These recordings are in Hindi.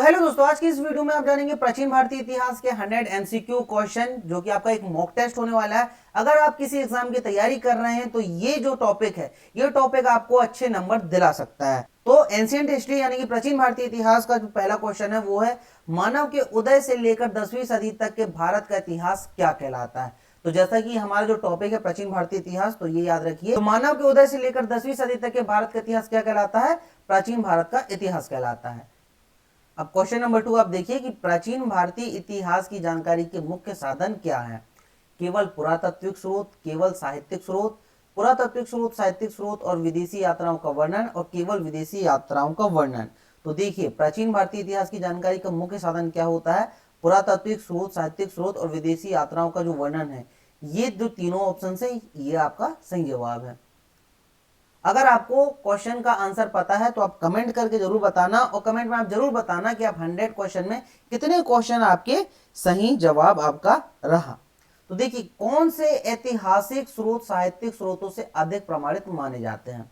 हेलो दोस्तों, आज की इस वीडियो में आप जानेंगे प्राचीन भारतीय इतिहास के 100 एमसीक्यू क्वेश्चन, जो कि आपका एक मॉक टेस्ट होने वाला है। अगर आप किसी एग्जाम की तैयारी कर रहे हैं तो ये जो टॉपिक है, ये टॉपिक आपको अच्छे नंबर दिला सकता है। तो एंशिएंट हिस्ट्री यानी कि प्राचीन भारतीय इतिहास का जो पहला क्वेश्चन है वो है, मानव के उदय से लेकर 10वीं सदी तक के भारत का इतिहास क्या कहलाता है। तो जैसा कि हमारा जो टॉपिक है प्राचीन भारतीय इतिहास, तो ये याद रखिए, तो मानव के उदय से लेकर 10वीं सदी तक के भारत का इतिहास क्या कहलाता है? प्राचीन भारत का इतिहास कहलाता है। अब क्वेश्चन नंबर 2 आप देखिए कि प्राचीन भारतीय इतिहास की जानकारी के मुख्य साधन क्या है? केवल पुरातात्विक स्रोत, केवल साहित्यिक स्रोत, पुरातात्विक स्रोत, साहित्यिक स्रोत और विदेशी यात्राओं का वर्णन, और केवल विदेशी यात्राओं का वर्णन। तो देखिए, प्राचीन भारतीय इतिहास की जानकारी का मुख्य साधन क्या होता है? पुरातात्विक स्रोत, साहित्यिक स्रोत और विदेशी यात्राओं का जो वर्णन है। ये जो तीनों ऑप्शन है, ये आपका सही जवाब है। अगर आपको क्वेश्चन का आंसर पता है तो आप कमेंट करके जरूर बताना, और कमेंट में आप जरूर बताना कि आप 100 क्वेश्चन में कितने क्वेश्चन आपके सही जवाब आपका रहा। तो देखिए, कौन से ऐतिहासिक स्रोत साहित्यिक स्रोतों से अधिक प्रमाणित माने जाते हैं?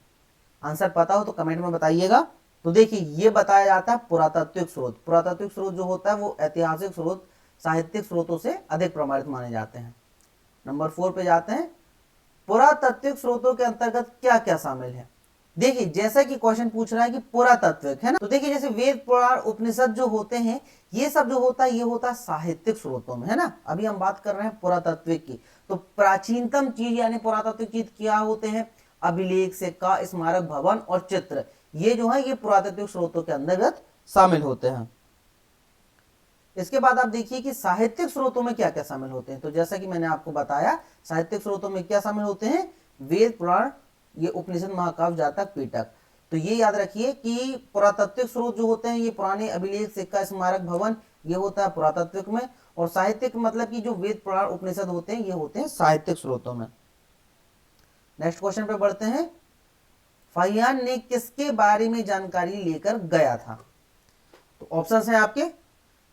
आंसर पता हो तो कमेंट में बताइएगा। तो देखिए, ये बताया जाता है पुरातात्विक स्रोत। पुरातात्विक स्रोत जो होता है वो ऐतिहासिक स्रोत साहित्यिक स्रोतों से अधिक प्रमाणित माने जाते हैं। नंबर 4 पे जाते हैं, पुरातात्विक स्रोतों के अंतर्गत क्या क्या शामिल है? देखिए, जैसा कि क्वेश्चन पूछ रहा है कि पुरातात्विक है ना, तो देखिए जैसे वेद पुराण उपनिषद जो होते हैं, ये सब जो होता है ये होता है साहित्यिक स्रोतों में, है ना। अभी हम बात कर रहे हैं पुरातात्विक की। तो प्राचीनतम चीज यानी पुरातात्विक चीज क्या होते हैं? अभिलेख, सिक्का, स्मारक, भवन और चित्र, ये जो है ये पुरातात्विक स्रोतों के अंतर्गत शामिल होते हैं। इसके बाद आप देखिए कि साहित्यिक स्रोतों में क्या क्या शामिल होते हैं। तो जैसा कि मैंने आपको बताया, साहित्यिक स्रोतों में क्या शामिल होते हैं? वेद पुराण, ये उपनिषद, महाकाव्य, जातक, पीटक। तो ये याद रखिए कि पुरातात्विक स्रोत जो होते हैं ये पुराने अभिलेख, सिक्का, स्मारक, भवन, ये होता है पुरातात्विक में। और साहित्यिक मतलब कि जो वेद पुराण उपनिषद होते हैं ये होते हैं साहित्यिक स्रोतों में। नेक्स्ट क्वेश्चन पे बढ़ते हैं, फाहियान ने किसके बारे में जानकारी लेकर गया था? तो ऑप्शन है आपके,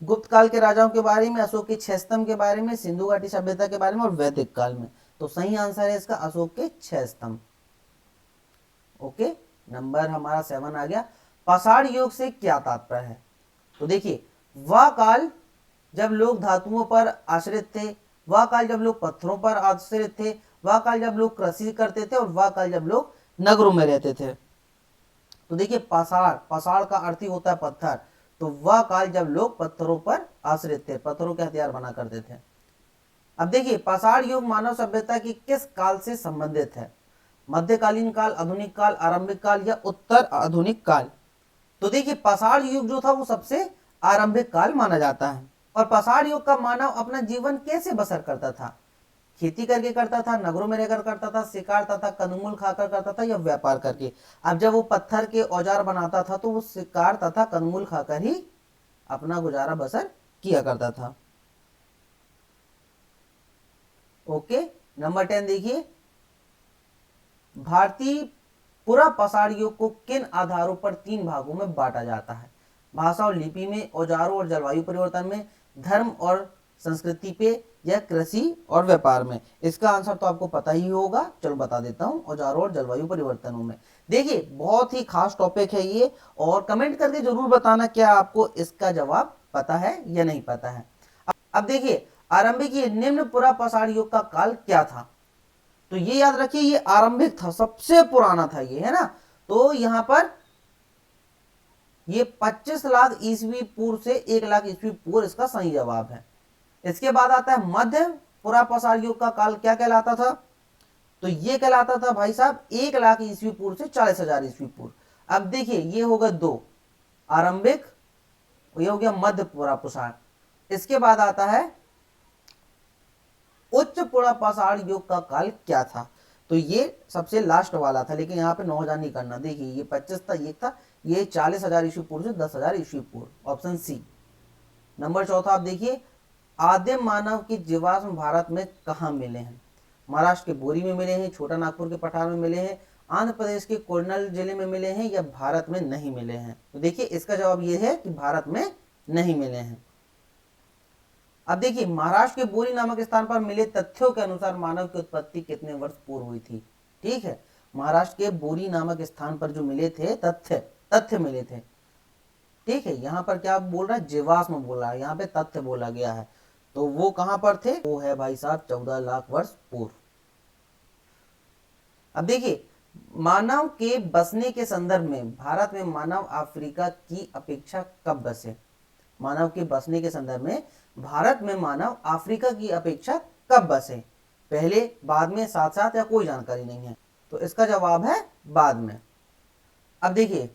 गुप्त काल के राजाओं के बारे में, अशोक के 6 स्तंभ के बारे में, सिंधु घाटी सभ्यता के बारे में और वैदिक काल में। तो सही आंसर है इसका अशोक के 6 स्तंभ। ओके, नंबर हमारा 7 आ गया। पाषाण युग से क्या तात्पर्य है? तो देखिए, वह काल जब लोग धातुओं पर आश्रित थे, वह काल जब लोग पत्थरों पर आश्रित थे, वह काल जब लोग कृषि करते थे, और वह काल जब लोग नगरों में रहते थे। तो देखिए, पाषाण, पाषाण का अर्थ ही होता है पत्थर। तो वह काल जब लोग पत्थरों पर आश्रित थे, पत्थरों के हथियार बना करते थे। अब देखिए, पाषाण युग मानव सभ्यता की किस काल से संबंधित है? मध्यकालीन काल, आधुनिक काल, आरंभिक काल या उत्तर आधुनिक काल? तो देखिए, पाषाण युग जो था वो सबसे आरंभिक काल माना जाता है। और पाषाण युग का मानव अपना जीवन कैसे बसर करता था? खेती करके करता था, नगरों में रहकर करता था, शिकार तथा कंदमूल खाकर करता था, या व्यापार करके? अब जब वो पत्थर के औजार बनाता था तो वो शिकार तथा कंदमूल खाकर ही अपना गुजारा बसर किया करता था। ओके, नंबर 10 देखिए, भारतीय पूरा पाषाण युग को किन आधारों पर 3 भागों में बांटा जाता है? भाषा और लिपि में, औजारों और जलवायु परिवर्तन में, धर्म और संस्कृति पे, या कृषि और व्यापार में? इसका आंसर तो आपको पता ही होगा, चलो बता देता हूं, औजारों और जलवायु परिवर्तनों में। देखिए, बहुत ही खास टॉपिक है ये, और कमेंट करके जरूर बताना क्या आपको इसका जवाब पता है या नहीं पता है। अब देखिए, आरंभिक निम्न पुरा पाषाण युग का काल क्या था? तो ये याद रखिए, ये आरंभिक था, सबसे पुराना था ये, है ना। तो यहां पर ये 25 लाख ईस्वी पूर्व से 1 लाख ईस्वी पूर्व इसका सही जवाब है। इसके बाद आता है मध्य पुरा पाषाण युग का काल क्या कहलाता था? तो ये कहलाता था भाई साहब 1 लाख ईस्वी पूर्व से 40,000 ईस्वी पूर्व। अब देखिए, ये होगा 2 आरंभिक, ये हो गया मध्य पुरा पाषाण। इसके बाद आता है उच्च पुरा पाषाण युग का काल क्या था? तो ये सबसे लास्ट वाला था, लेकिन यहाँ पे 9,000 नहीं करना। देखिए, ये 25 था, ये था, ये 40,000 ईस्वी पूर्व से 10,000 ईस्वी पूर्व, ऑप्शन सी। नंबर 4 आप देखिए, आदिम मानव के जीवाश्म भारत में कहाँ मिले हैं? महाराष्ट्र के बोरी में मिले हैं, छोटा नागपुर के पठार में मिले हैं, आंध्र प्रदेश के कोरनल जिले में मिले हैं, या भारत में नहीं मिले हैं? तो देखिए, इसका जवाब ये है कि भारत में नहीं मिले हैं। अब देखिए, महाराष्ट्र के बोरी नामक स्थान पर मिले तथ्यों के अनुसार मानव की उत्पत्ति कितने वर्ष पूर्व हुई थी? ठीक है, महाराष्ट्र के बोरी नामक स्थान पर जो मिले थे तथ्य मिले थे, ठीक है, यहाँ पर क्या बोल रहा है, जीवाश्म बोला है, यहाँ पे तथ्य बोला गया है। तो वो कहां पर थे, वो है भाई साहब 14 लाख वर्ष पूर्व। अब देखिए, मानव के बसने के संदर्भ में भारत में मानव अफ्रीका की अपेक्षा कब बसे। मानव के बसने के संदर्भ में भारत में मानव अफ्रीका की अपेक्षा कब बसे, पहले, बाद में, साथ साथ, या कोई जानकारी नहीं है। तो इसका जवाब है बाद में। अब देखिए,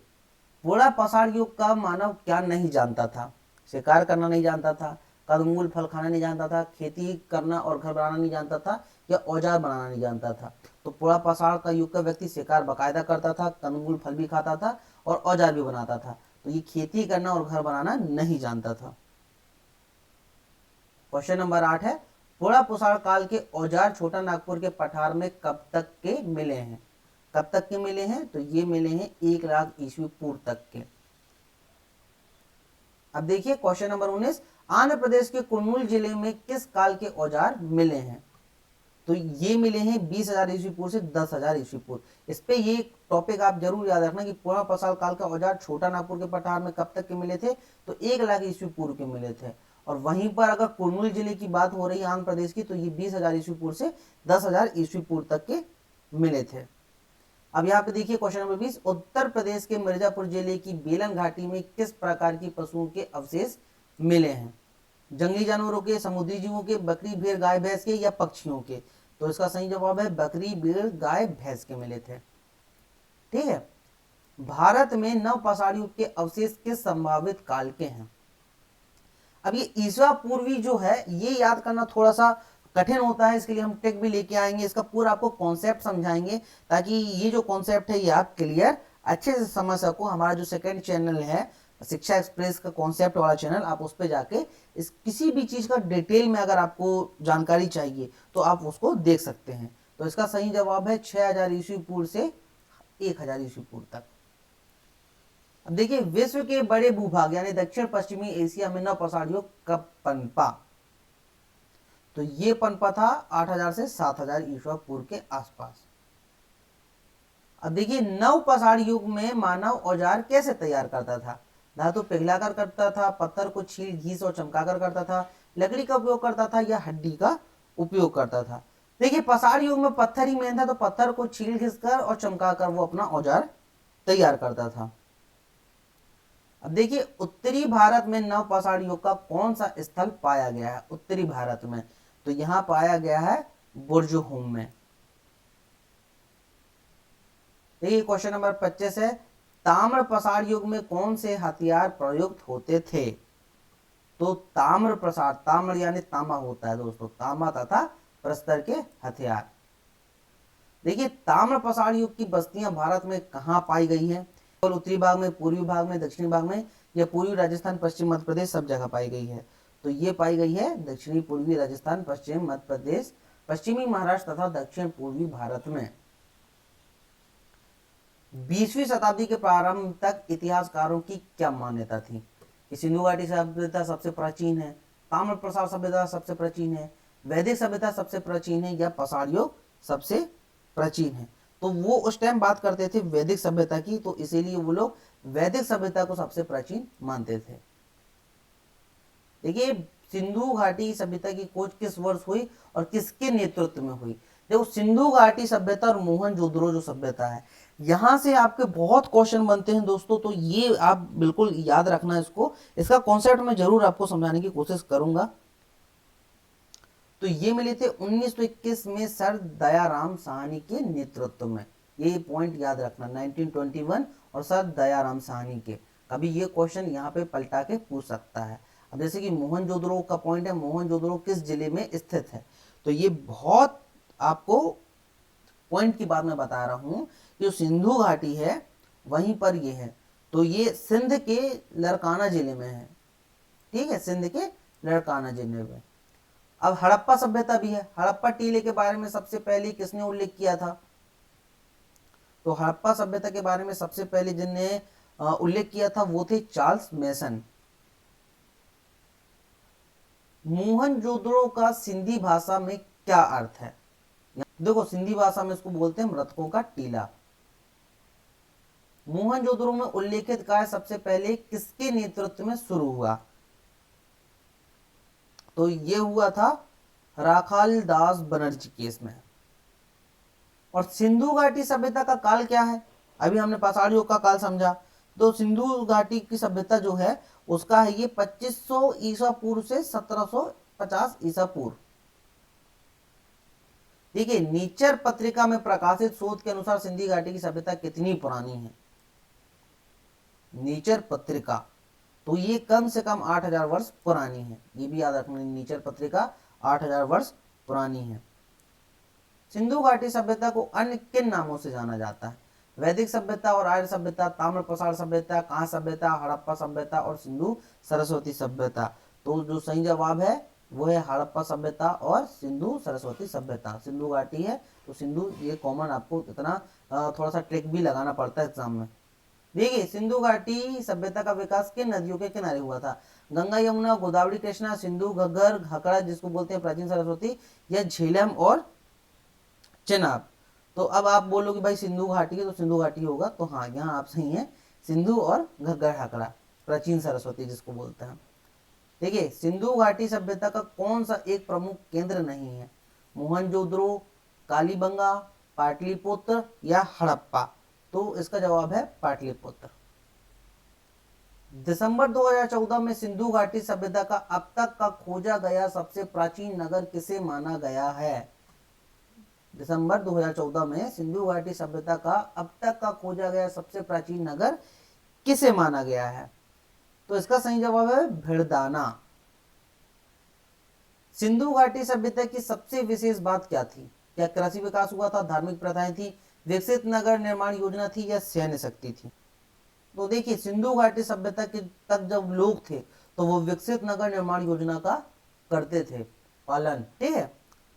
पूरा पसार युग का मानव क्या नहीं जानता था, शिकार करना नहीं जानता था, कंदमूल फल खाना नहीं जानता था, खेती करना और घर बनाना नहीं जानता था, या औजार बनाना नहीं जानता था। तो पूरा पसार का युग का व्यक्ति शिकार बाकायदा करता था, कंदमूल फल भी खाता था और औजार भी बनाता था। तो ये खेती करना और घर बनाना नहीं जानता था। क्वेश्चन नंबर 8 है, पूरा पुसाड़ काल के औजार छोटा नागपुर के पठार में कब तक के मिले हैं। कब तक के मिले हैं, तो ये मिले हैं 1 लाख ईस्वी पूर्व तक के। अब देखिए क्वेश्चन नंबर 19, आंध्र प्रदेश के कुर्नूल जिले में किस काल के औजार मिले हैं। तो ये मिले हैं 20,000 ईस्वी पूर्व से 10,000 ईस्वी पूर्व। इस पे ये टॉपिक आप जरूर याद रखना कि पूरा पसाल काल का औजार छोटा नागपुर के पठार में कब तक के मिले थे, तो 1 लाख ईस्वी पूर्व के मिले थे। और वहीं पर अगर कुर्नूल जिले की बात हो रही है आंध्र प्रदेश की, तो ये 20,000 ईस्वी पूर्व से 10,000 ईस्वी पूर्व तक के मिले थे। अब यहाँ पे देखिए क्वेश्चन नंबर 20, उत्तर प्रदेश के मिर्जापुर जिले की बेलन घाटी में किस प्रकार की पशुओं के अवशेष मिले हैं। जंगली जानवरों के, समुद्री जीवों के, बकरी, भेड़, गाय, भैंस के, या पक्षियों के। तो इसका सही जवाब है बकरी, भेड़, गाय, भैंस के मिले थे। ठीक है, भारत में नवपाषाण युग के अवशेष किस संभावित काल के हैं। अब ये ईसा पूर्वी जो है ये याद करना थोड़ा सा कठिन होता है, इसके लिए हम टेक भी लेके आएंगे, इसका पूरा आपको कॉन्सेप्ट समझाएंगे ताकि ये जो कॉन्सेप्ट है ये आप क्लियर अच्छे से समझ सको। हमारा जो सेकंड चैनल है शिक्षा एक्सप्रेस का कॉन्सेप्ट वाला चैनल, आप उस पर जाके इस किसी भी चीज का डिटेल में अगर आपको जानकारी चाहिए तो आप उसको देख सकते हैं। तो इसका सही जवाब है 6,000 ईस्वी पूर्व से 1,000 ईस्वी पूर्व तक। अब देखिए, विश्व के बड़े भूभाग यानी दक्षिण पश्चिमी एशिया में नवपाषाण युग कब पनपा। तो ये पनपा था 8,000 से 7,000 ईस्वी पूर्व के आसपास। अब देखिए, नवपाषाण युग में मानव औजार कैसे तैयार करता था। धातु पिघलाकर करता था, पत्थर को छील घीस और चमकाकर करता था, लकड़ी का उपयोग करता था, या हड्डी का उपयोग करता था। देखिए, पाषाण युग में पत्थर ही मेन था, तो पत्थर को छील घिस कर और चमकाकर वो अपना औजार तैयार करता था। अब देखिए, उत्तरी भारत में नवपाषाण युग का कौन सा स्थल पाया गया है उत्तरी भारत में, तो यहां पाया गया है बुर्जहोम में। देखिए क्वेश्चन नंबर 25 है, ताम्रपाषाण युग में कौन से हथियार प्रयुक्त होते थे। तो ताम्रपाषाण, ताम्र यानी तांबा होता है दोस्तों, तांबा तथा प्रस्तर के हथियार। देखिए, ताम्रपाषाण युग की बस्तियां भारत में कहां पाई गई हैं। उत्तरी भाग में, पूर्वी भाग में, दक्षिणी भाग में, या पूर्वी राजस्थान, पश्चिम मध्य प्रदेश, सब जगह पाई गई है। तो ये पाई गई है दक्षिणी पूर्वी राजस्थान, पश्चिम मध्य प्रदेश, पश्चिमी महाराष्ट्र तथा दक्षिण पूर्वी भारत में। 20वीं शताब्दी के प्रारंभ तक इतिहासकारों की क्या मान्यता थी कि सिंधु घाटी सभ्यता सबसे प्राचीन है, ताम्रपाषाण सभ्यता सबसे प्राचीन है, वैदिक सभ्यता सबसे प्राचीन है, या पाषाण युग सबसे प्राचीन है। तो वो उस टाइम बात करते थे वैदिक सभ्यता की, तो इसीलिए वो लोग वैदिक सभ्यता को सबसे प्राचीन मानते थे। देखिए, सिंधु घाटी सभ्यता की खोज किस वर्ष हुई और किसके नेतृत्व में हुई। देखो, सिंधु घाटी सभ्यता और मोहनजोदड़ो जो सभ्यता है, यहां से आपके बहुत क्वेश्चन बनते हैं दोस्तों, तो ये आप बिल्कुल याद रखना इसको, इसका कॉन्सेप्ट मैं जरूर आपको समझाने की कोशिश करूंगा। तो ये मिले थे 1921 में सर दयाराम साहनी के नेतृत्व में, ये पॉइंट याद रखना, 1921 और सर दयाराम साहनी के। कभी ये क्वेश्चन यहाँ पे पलटा के पूछ सकता है। अब जैसे कि मोहनजोदड़ो का पॉइंट है, मोहनजोदड़ो किस जिले में स्थित है, तो ये बहुत आपको पॉइंट की बात मैं बता रहा हूं कि जो सिंधु घाटी है वहीं पर ये है, तो ये सिंध के लड़काना जिले में है। ठीक है, सिंध के लड़काना जिले में। अब हड़प्पा सभ्यता भी है, हड़प्पा टीले के बारे में सबसे पहले किसने उल्लेख किया था। तो हड़प्पा सभ्यता के बारे में सबसे पहले जिनने उल्लेख किया था वो थे चार्ल्स मेसन। मोहनजोदड़ो का सिंधी भाषा में क्या अर्थ है। देखो, सिंधी भाषा में इसको बोलते हैं मृतकों का टीला। मोहनजोदड़ो में उल्लेखित कार्य सबसे पहले किसके नेतृत्व में शुरू हुआ? तो ये हुआ था राखाल दास बनर्जी केस में। और सिंधु घाटी सभ्यता का काल क्या है? अभी हमने पाषाण युग का काल समझा, तो सिंधु घाटी की सभ्यता जो है उसका है ये 2500 ईसा पूर्व से 1750 ईसा पूर्व। देखिए, नीचर पत्रिका में प्रकाशित शोध के अनुसार सिंधु घाटी की सभ्यता कितनी पुरानी है? नीचर पत्रिका, तो ये कम से कम 8000 वर्ष पुरानी है। ये भी याद रखना, नीचर पत्रिका 8000 वर्ष पुरानी है। सिंधु घाटी सभ्यता को अन्य किन नामों से जाना जाता है? वैदिक सभ्यता और आर्य सभ्यता, ताम्र प्रसार सभ्यता, कांस्य सभ्यता, हड़प्पा सभ्यता और सिंधु सरस्वती सभ्यता। तो जो सही जवाब है वो है हड़प्पा सभ्यता और सिंधु सरस्वती सभ्यता। सिंधु घाटी है तो सिंधु, ये कॉमन, आपको इतना थोड़ा सा ट्रिक भी लगाना पड़ता है एग्जाम में। देखिए, सिंधु घाटी सभ्यता का विकास किन नदियों के किनारे हुआ था? गंगा, यमुना, गोदावरी, कृष्णा, सिंधु, घग्गर, हकड़ा जिसको बोलते हैं प्राचीन सरस्वती, या झेलम और चेनाब। तो अब आप बोलोगे भाई सिंधु घाटी है तो सिंधु घाटी होगा, तो हाँ यहाँ आप सही है, सिंधु और घग्गर हकड़ा, प्राचीन सरस्वती जिसको बोलते हैं। देखिए, सिंधु घाटी सभ्यता का कौन सा एक प्रमुख केंद्र नहीं है? मोहनजोदड़ो, कालीबंगा, पाटलिपुत्र या हड़प्पा। तो इसका जवाब है पाटलिपुत्र। दिसंबर 2014 में सिंधु घाटी सभ्यता का अब तक का खोजा गया सबसे प्राचीन नगर किसे माना गया है? दिसंबर 2014 में सिंधु घाटी सभ्यता का अब तक का खोजा गया सबसे प्राचीन नगर किसे माना गया है? तो इसका सही जवाब है भिड़दाना। सिंधु घाटी सभ्यता की सबसे विशेष बात क्या थी? क्या कृषि विकास हुआ था, धार्मिक प्रथाएं थी, विकसित नगर निर्माण योजना थी या सैन्य शक्ति थी? तो देखिए, सिंधु घाटी सभ्यता के तक जब लोग थे तो वो विकसित नगर निर्माण योजना का करते थे पालन। ठीक है।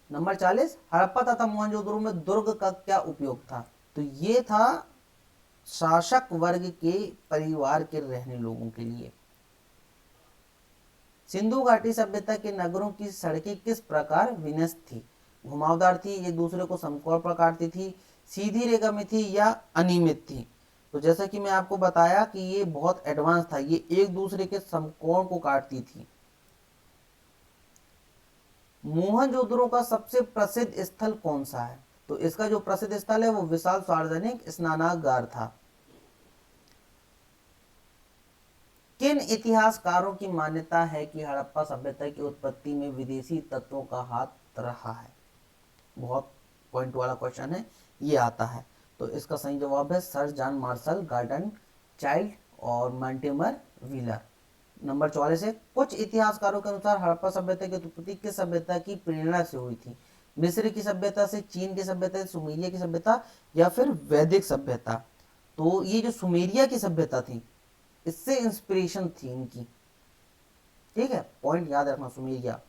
नंबर 40, हड़प्पा तथा मोहनजोदड़ो में दुर्ग का क्या उपयोग था? तो ये था शासक वर्ग के परिवार के रहने लोगों के लिए। सिंधु घाटी सभ्यता के नगरों की सड़कें किस प्रकार विन्यस्त थी? घुमावदार थी, एक दूसरे को समकोण पर काटती थी, सीधी रेखा में थी या अनियमित थी? तो जैसा कि मैं आपको बताया कि ये बहुत एडवांस था, ये एक दूसरे के समकोण को काटती थी। मोहनजोदड़ो का सबसे प्रसिद्ध स्थल कौन सा है? तो इसका जो प्रसिद्ध स्थल है वो विशाल सार्वजनिक स्नानागार था। किन इतिहासकारों की मान्यता है कि हड़प्पा सभ्यता की उत्पत्ति में विदेशी तत्वों का हाथ रहा है? बहुत पॉइंट वाला क्वेश्चन है, ये आता है। तो इसका सही जवाब है sir John Marshall, garden child और मॉन्टिमर व्हीलर। नंबर 44 है, कुछ इतिहासकारों के अनुसार हड़प्पा सभ्यता की उत्पत्ति किस सभ्यता की प्रेरणा से हुई थी? मिस्र की सभ्यता से, चीन की सभ्यता से, सुमेरिया की सभ्यता या फिर वैदिक सभ्यता? तो ये जो सुमेरिया की सभ्यता थी इससे इंस्पिरेशन थी इनकी। ठीक है, पॉइंट याद रखना, सुमेरिया।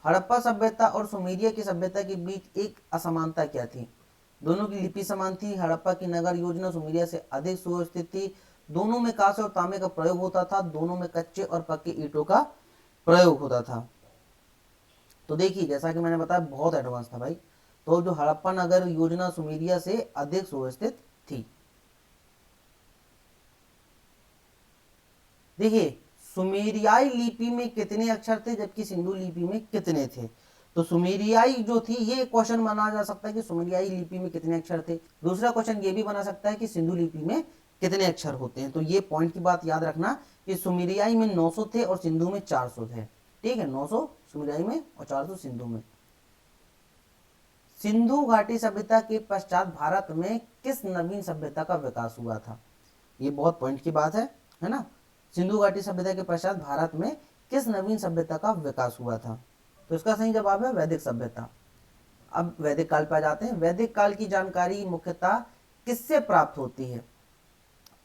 हड़प्पा सभ्यता और सुमेरिया की सभ्यता के बीच एक असमानता क्या थी? दोनों की लिपि समान थी, हड़प्पा की नगर योजना सुमेरिया से अधिक सुव्यवस्थित थी, दोनों में कांसे और तांबे का प्रयोग होता था, दोनों में कच्चे और पक्के ईंटों का प्रयोग होता था। तो देखिए, जैसा कि मैंने बताया बहुत एडवांस था भाई। तो जो हड़प्पा नगर योजना सुमेरिया से अधिक सुव्यवस्थित थी। देखिए, सुमेरियाई लिपि में कितने अक्षर थे जबकि सिंधु लिपि में कितने थे? तो सुमेरियाई जो थी, ये क्वेश्चन बना जा सकता है कि सुमेरियाई लिपि में कितने अक्षर थे। दूसरा क्वेश्चन ये भी बना सकता है कि सिंधु लिपि में कितने अक्षर होते हैं। तो ये पॉइंट की बात याद रखना कि सुमेरियाई में 900 थे और सिंधु में 400 थे। ठीक है, 900 सुमेरियाई में और 400 सिंधु में। सिंधु घाटी सभ्यता के पश्चात भारत में किस नवीन सभ्यता का विकास हुआ था? ये बहुत पॉइंट की बात है ना। सिंधु घाटी सभ्यता के पश्चात भारत में किस नवीन सभ्यता का विकास हुआ था? तो इसका सही जवाब है वैदिक सभ्यता। अब वैदिक काल पर जाते हैं। वैदिक काल की जानकारी मुख्यतः किससे प्राप्त होती है?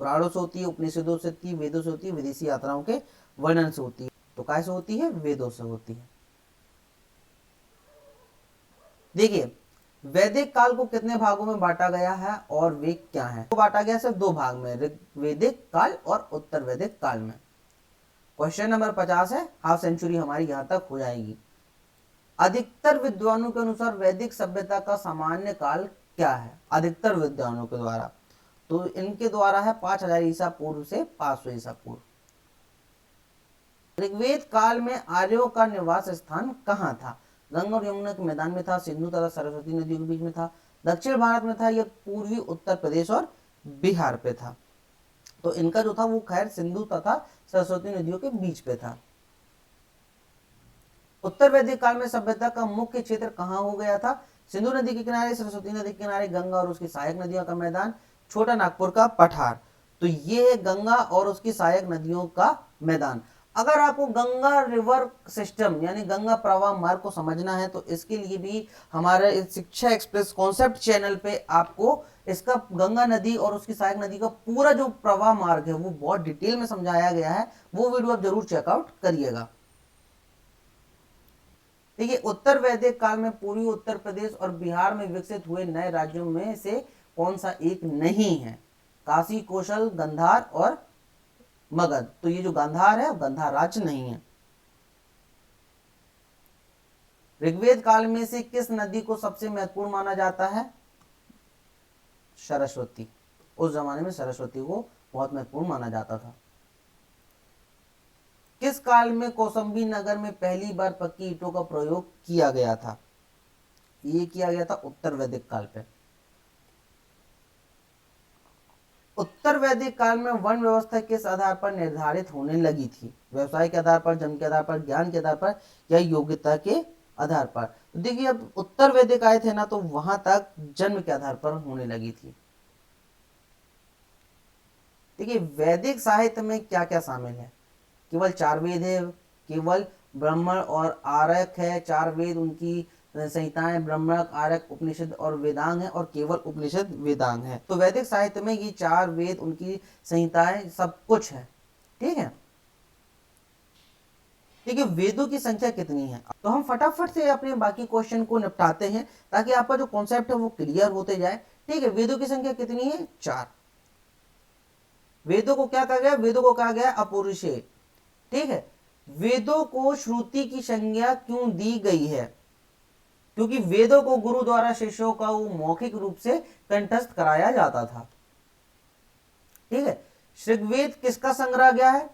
पुराणों से होती है, उपनिषदों से होती है, वेदों से होती है, विदेशी यात्राओं के वर्णन से होती है। तो कैसे होती है? वेदों से होती है। देखिए, वैदिक काल को कितने भागों में बांटा गया है और वे क्या हैं? तो बांटा गया सिर्फ 2 भाग में, ऋग्वैदिक काल और उत्तर वैदिक काल में। क्वेश्चन नंबर 50 है, हाफ सेंचुरी हमारी यहां तक हो जाएगी। अधिकतर विद्वानों के अनुसार वैदिक सभ्यता का सामान्य काल क्या है? अधिकतर विद्वानों के द्वारा तो इनके द्वारा है 5000 ईसा पूर्व से 500 ईसा पूर्व। ऋग्वेद काल में आर्यों का निवास स्थान कहाँ था? गंगा और यमुना के मैदान में था, सिंधु तथा सरस्वती नदियों के बीच में था, दक्षिण भारत में था, या पूर्वी उत्तर प्रदेश और बिहार पे था? तो इनका जो था वो खैर सिंधु तथा सरस्वती नदियों के बीच पे था। उत्तर वैदिक काल में सभ्यता का मुख्य क्षेत्र कहाँ हो गया था? सिंधु नदी के किनारे, सरस्वती नदी के किनारे, गंगा और उसकी सहायक नदियों का मैदान, छोटा नागपुर का पठार। तो ये है गंगा और उसकी सहायक नदियों का मैदान। अगर आपको गंगा रिवर सिस्टम यानी गंगा प्रवाह मार्ग को समझना है तो इसके लिए भी हमारे शिक्षा एक्सप्रेस कॉन्सेप्ट चैनल पे आपको इसका गंगा नदी और उसकी सहायक नदी का पूरा जो प्रवाह मार्ग है वो बहुत डिटेल में समझाया गया है, वो वीडियो आप जरूर चेकआउट करिएगा। देखिए, उत्तर वैदिक काल में पूर्वी उत्तर प्रदेश और बिहार में विकसित हुए नए राज्यों में से कौन सा एक नहीं है? काशी, कौशल, गांधार और मगध। तो ये जो गांधार है गांधार राज्य नहीं है। ऋग्वेद काल में से किस नदी को सबसे महत्वपूर्ण माना जाता है? सरस्वती। उस जमाने में सरस्वती को बहुत महत्वपूर्ण माना जाता था। किस काल में कौशाम्बी नगर में पहली बार पक्की ईंटों का प्रयोग किया गया था? ये किया गया था उत्तर वैदिक काल पे। उत्तर वैदिक काल में वर्ण व्यवस्था किस आधार पर निर्धारित होने लगी थी? व्यवसाय के आधार पर, जन्म के आधार पर, ज्ञान के आधार पर, या योग्यता के आधार पर? तो देखिए, अब उत्तर वैदिक आए थे ना तो वहां तक जन्म के आधार पर होने लगी थी। देखिए, वैदिक साहित्य में क्या क्या शामिल है? केवल 4 वेद है, केवल ब्राह्मण और आरक है। 4 वेद उनकी संहिताएं ब्रह्मक, आरक, उपनिषद और वेदांग है, और केवल उपनिषद वेदांग है। तो वैदिक साहित्य में ये 4 वेद उनकी संहिताएं सब कुछ है। ठीक है, देखिए वेदों की संख्या कितनी है? तो हम फटाफट से अपने बाकी क्वेश्चन को निपटाते हैं ताकि आपका जो कॉन्सेप्ट है वो क्लियर होते जाए। ठीक है, वेदों की संख्या कितनी है? 4। वेदों को क्या कहा गया? वेदों को कहा गया अपौरुषेय। ठीक है, वेदों को श्रुति की संज्ञा क्यों दी गई है? क्योंकि वेदों को गुरु द्वारा शिष्यों का मौखिक रूप से कंठस्थ कराया जाता था। ठीक है, ऋग्वेद किसका संग्रह गया है?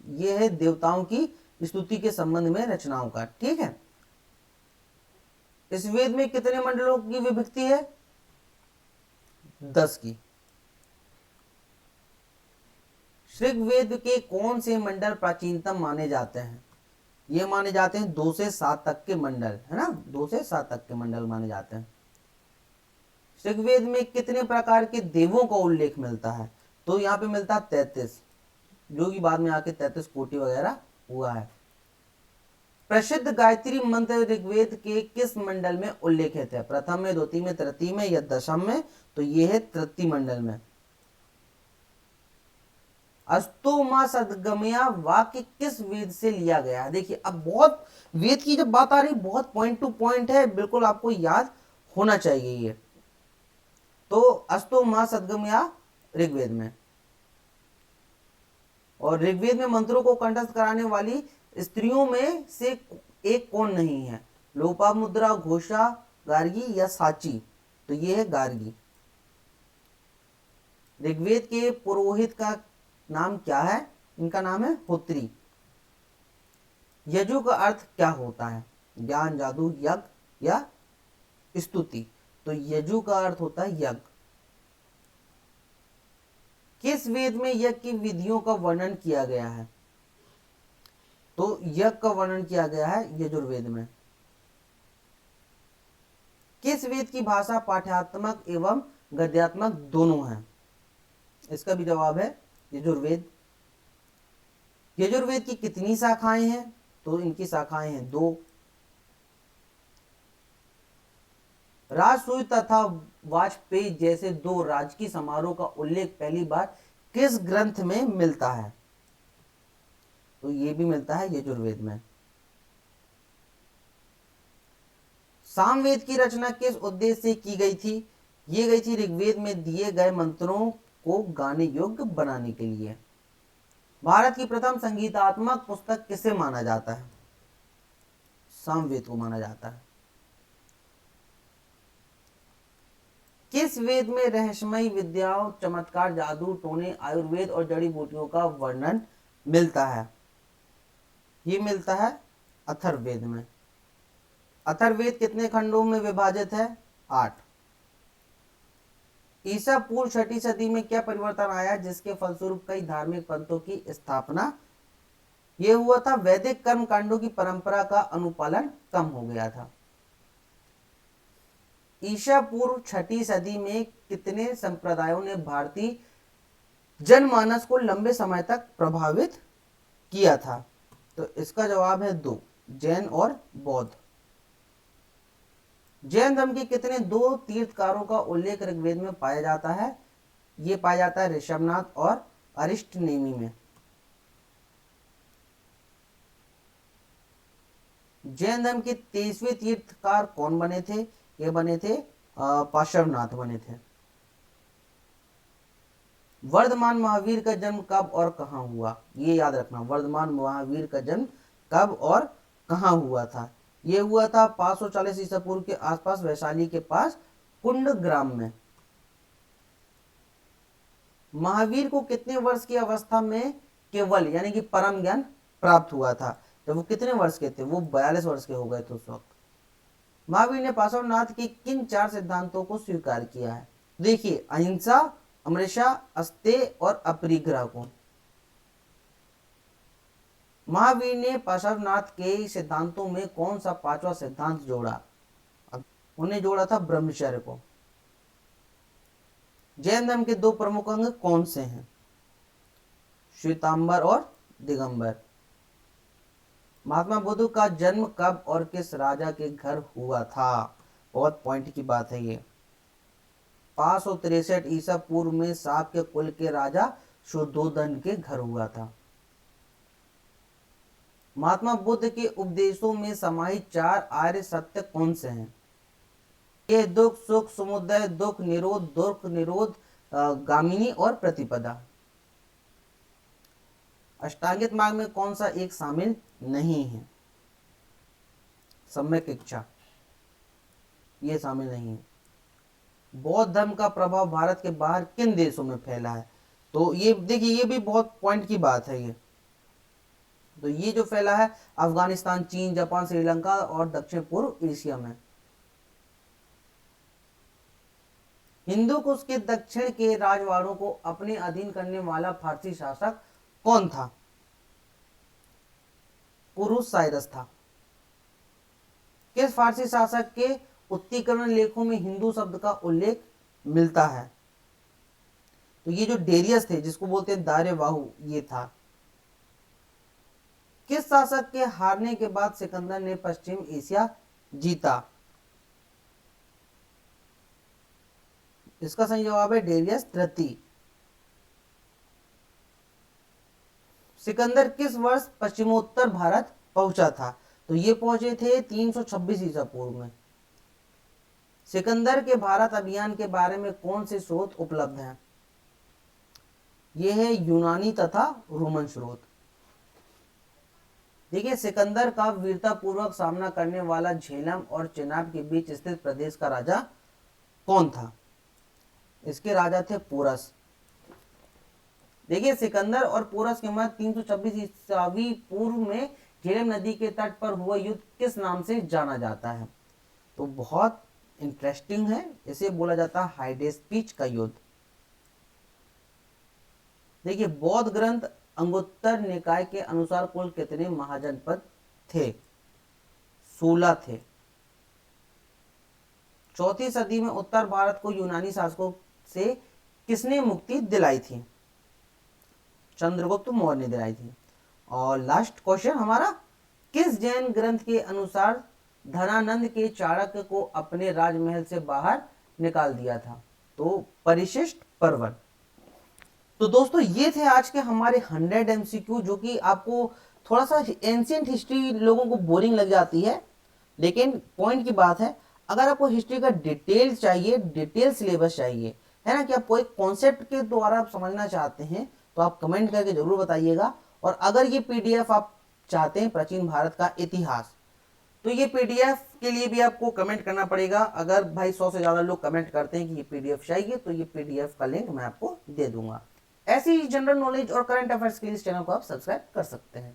यह है देवताओं की स्तुति के संबंध में रचनाओं का। ठीक है, इस वेद में कितने मंडलों की विभक्ति है? 10 की। ऋग्वेद के कौन से मंडल प्राचीनतम माने जाते हैं? ये माने जाते हैं 2 से 7 तक के मंडल, है ना, 2 से 7 तक के मंडल माने जाते हैं। ऋग्वेद में कितने प्रकार के देवों का उल्लेख मिलता है? तो यहाँ पे मिलता है 33, जो कि बाद में आके 33 कोटि वगैरह हुआ है। प्रसिद्ध गायत्री मंत्र ऋग्वेद के किस मंडल में उल्लेखित है? प्रथम में, द्वितीय में, तृतीय में, या दशम में? तो ये है तृतीय मंडल में। अस्तु मा सद्गमया वाक्य किस वेद से लिया गया है? देखिए, अब बहुत वेद की जब बात आ रही, बहुत पॉइंट टू पॉइंट है, बिल्कुल आपको याद होना चाहिए ये। तो अस्तु मा सद्गमया ऋग्वेद में। और ऋग्वेद में मंत्रों को कंठस्थ कराने वाली स्त्रियों में से एक कौन नहीं है? लोपामुद्रा, घोषा, गार्गी या साची? तो ये है गार्गी। ऋग्वेद के पुरोहित का नाम क्या है? इनका नाम है होत्री। यजु का अर्थ क्या होता है? ज्ञान, जादू, यज्ञ या स्तुति? तो यजु का अर्थ होता है यज्ञ। किस वेद में यज्ञ की विधियों का वर्णन किया गया है? तो यज्ञ का वर्णन किया गया है यजुर्वेद में। किस वेद की भाषा पाठ्यात्मक एवं गद्यात्मक दोनों है? इसका भी जवाब है यजुर्वेद। यजुर्वेद की कितनी शाखाएं हैं? तो इनकी शाखाएं हैं 2। राजसूय तथा वाजपेयी जैसे 2 राजकीय समारोह का उल्लेख पहली बार किस ग्रंथ में मिलता है? तो ये भी मिलता है यजुर्वेद में। सामवेद की रचना किस उद्देश्य से की गई थी? ये गई थी ऋग्वेद में दिए गए मंत्रों को गाने योग्य बनाने के लिए। भारत की प्रथम संगीतात्मक पुस्तक किसे माना जाता है? सामवेद को माना जाता है। किस वेद में रहस्यमयी विद्याओं, चमत्कार, जादू, टोने, आयुर्वेद और जड़ी बूटियों का वर्णन मिलता है? ये मिलता है अथर्ववेद में। अथर्ववेद कितने खंडों में विभाजित है? 8। ईसा पूर्व 6ठी सदी में क्या परिवर्तन आया जिसके फलस्वरूप कई धार्मिक पंथों की स्थापना यह हुआ था? वैदिक कर्म कांडों की परंपरा का अनुपालन कम हो गया था। ईसा पूर्व 6ठी सदी में कितने संप्रदायों ने भारतीय जनमानस को लंबे समय तक प्रभावित किया था? तो इसका जवाब है 2, जैन और बौद्ध। जैन धर्म के कितने 2 तीर्थकारों का उल्लेख ऋग्वेद में पाया जाता है? यह पाया जाता है ऋषभनाथ और अरिष्टनेमि में। जैन धर्म के 23वें तीर्थकार कौन बने थे? ये बने थे पार्श्वनाथ बने थे। वर्धमान महावीर का जन्म कब और कहां हुआ? ये याद रखना, वर्धमान महावीर का जन्म कब और कहां हुआ था? यह हुआ था 540 ईसा पूर्व के आसपास, वैशाली के पास कुंड ग्राम में। महावीर को कितने वर्ष की अवस्था में केवल यानी कि परम ज्ञान प्राप्त हुआ था? जब वो कितने वर्ष के थे? वो 42 वर्ष के हो गए थे उस वक्त। महावीर ने पार्श्वनाथ के किन 4 सिद्धांतों को स्वीकार किया है? देखिए, अहिंसा, अमृषा, अस्तेय और अपरिग्रह को। महावीर ने पार्श्वनाथ के सिद्धांतों में कौन सा 5वां सिद्धांत जोड़ा? उन्हें जोड़ा था ब्रह्मचर्य को। जैन धर्म के 2 प्रमुख अंग कौन से हैं? श्वेतांबर और दिगंबर। महात्मा बुद्ध का जन्म कब और किस राजा के घर हुआ था? बहुत पॉइंट की बात है ये। 563 ईसा पूर्व में साप के कुल के राजा शुद्धोधन के घर हुआ था। महात्मा बुद्ध के उपदेशों में समाहित 4 आर्य सत्य कौन से हैं? ये दुख, सुख, समुदय, दुख निरोध, गामिनी और प्रतिपदा। अष्टांगिक मार्ग में कौन सा एक शामिल नहीं है? सम्यक इच्छा, ये शामिल नहीं है। बौद्ध धर्म का प्रभाव भारत के बाहर किन देशों में फैला है? तो ये देखिए, ये भी बहुत पॉइंट की बात है ये। तो ये जो फैला है अफगानिस्तान, चीन, जापान, श्रीलंका और दक्षिण पूर्व एशिया में। हिंदू कुश के दक्षिण के राजवाड़ों को अपने अधीन करने वाला फारसी शासक कौन था? कुरुस साइरस था। किस फारसी शासक के उत्तीकरण लेखों में हिंदू शब्द का उल्लेख मिलता है? तो ये जो डेरियस थे, जिसको बोलते हैं दारेवाहु, ये था। किस शासक के हारने के बाद सिकंदर ने पश्चिम एशिया जीता? इसका सही जवाब है डेरियस तृतीय। सिकंदर किस वर्ष पश्चिमोत्तर भारत पहुंचा था? तो ये पहुंचे थे 326 ईसा पूर्व में। सिकंदर के भारत अभियान के बारे में कौन से स्रोत उपलब्ध हैं? ये है यूनानी तथा रोमन स्रोत। देखिए, सिकंदर का वीरतापूर्वक सामना करने वाला झेलम और चेनाब के बीच स्थित प्रदेश का राजा कौन था? इसके राजा थे पोरस। देखिए, सिकंदर और पोरस के मध्य 326 ईसावी पूर्व में झेलम नदी के तट पर हुआ युद्ध किस नाम से जाना जाता है? तो बहुत इंटरेस्टिंग है, इसे बोला जाता है हाइडेस्पीच का युद्ध। देखिए, बौद्ध ग्रंथ अंगुत्तर निकाय के अनुसार कुल कितने महाजनपद थे? 16 थे। 4वीं सदी में उत्तर भारत को यूनानी शासकों से किसने मुक्ति दिलाई थी? चंद्रगुप्त मौर्य ने दिलाई थी। और लास्ट क्वेश्चन हमारा, किस जैन ग्रंथ के अनुसार धनानंद के चाणक्य को अपने राजमहल से बाहर निकाल दिया था? तो परिशिष्ट पर्वन। तो दोस्तों, ये थे आज के हमारे 100 MCQ, जो कि आपको थोड़ा सा एंशिएंट हिस्ट्री लोगों को बोरिंग लग जाती है, लेकिन पॉइंट की बात है, अगर आपको हिस्ट्री का डिटेल चाहिए, डिटेल सिलेबस चाहिए, है ना, कि आप कोई कॉन्सेप्ट के द्वारा आप समझना चाहते हैं, तो आप कमेंट करके जरूर बताइएगा। और अगर ये PDF आप चाहते हैं प्राचीन भारत का इतिहास, तो ये पीडीएफ के लिए भी आपको कमेंट करना पड़ेगा। अगर भाई 100 से ज्यादा लोग कमेंट करते हैं कि ये पीडीएफ चाहिए तो ये पीडीएफ का लिंक मैं आपको दे दूंगा। ऐसी जनरल नॉलेज और करंट अफेयर्स के लिए इस चैनल को आप सब्सक्राइब कर सकते हैं।